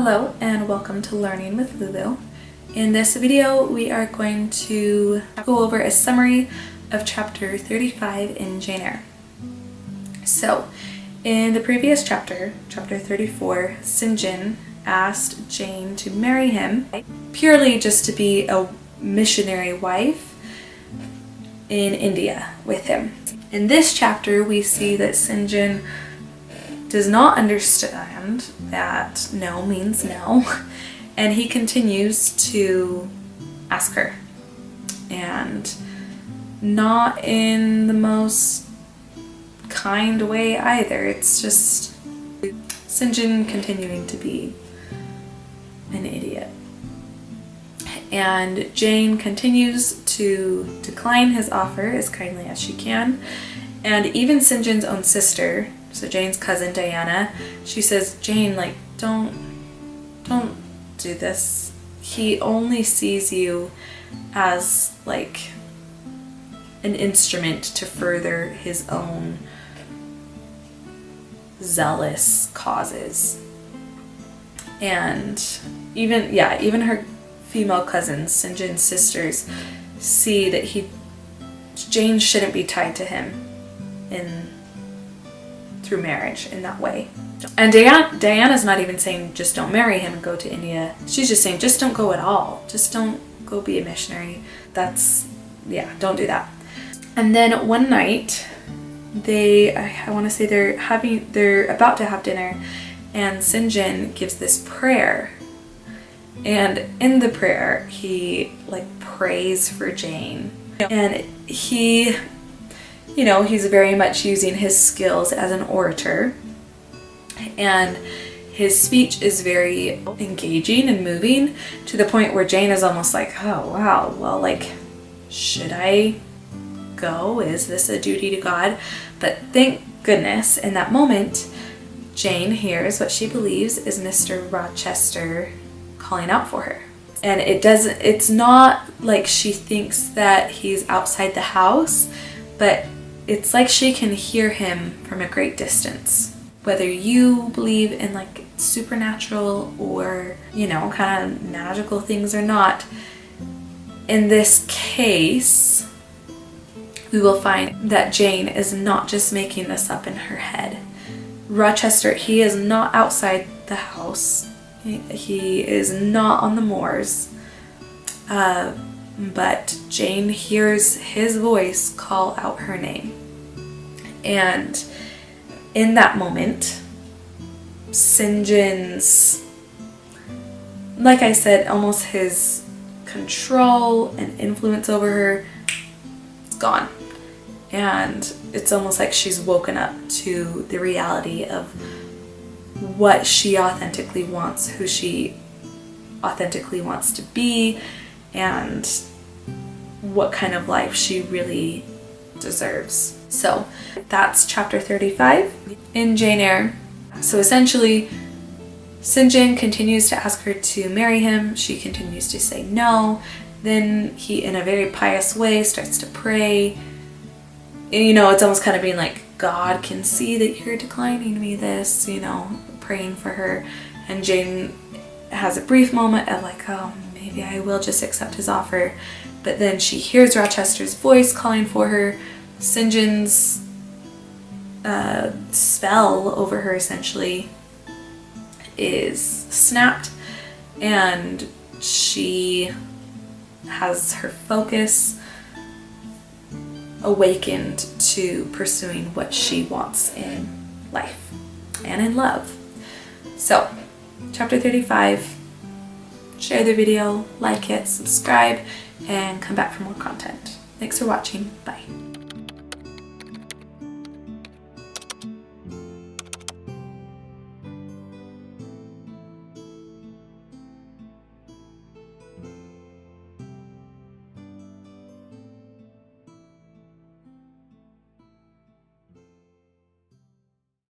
Hello and welcome to Learning with Lulu. In this video we are going to go over a summary of chapter 35 in Jane Eyre. So in the previous chapter, chapter 34, St. John asked Jane to marry him purely just to be a missionary wife in India with him. In this chapter we see that St. John does not understand that no means no, and he continues to ask her, and not in the most kind way either. It's just St. John continuing to be an idiot. And Jane continues to decline his offer as kindly as she can, and even St. John's own sister, so Jane's cousin Diana, she says, Jane, like, don't do this. He only sees you as like an instrument to further his own zealous causes. And even her female cousins, St. John's sisters, see that Jane shouldn't be tied to him through marriage in that way. And Diana's not even saying just don't marry him and go to India. She's just saying just don't go at all. Just don't go be a missionary. Don't do that. And then one night I want to say they're about to have dinner, and St. John gives this prayer. And in the prayer he prays for Jane. And he's very much using his skills as an orator, and his speech is very engaging and moving to the point where Jane is almost like, oh wow, well, should I go? Is this a duty to God? But thank goodness in that moment Jane hears what she believes is Mr. Rochester calling out for her. And it's not like she thinks that he's outside the house, but it's like she can hear him from a great distance. Whether you believe in supernatural or, kind of magical things or not, in this case, we will find that Jane is not just making this up in her head. Rochester, he is not outside the house. He is not on the moors. But Jane hears his voice call out her name. And in that moment, St. John's, like I said, almost his control and influence over her is gone. And it's almost like she's woken up to the reality of what she authentically wants, who she authentically wants to be, and what kind of life she really deserves. So that's chapter 35 in Jane Eyre. So essentially, St. John continues to ask her to marry him. She continues to say no. Then he, in a very pious way, starts to pray. It's almost kind of being like, God can see that you're declining me this, praying for her. And Jane has a brief moment of oh, maybe I will just accept his offer. But then she hears Rochester's voice calling for her. St. John's spell over her essentially is snapped, and she has her focus awakened to pursuing what she wants in life and in love. So, chapter 35, share the video, like it, subscribe, and come back for more content. Thanks for watching. Bye.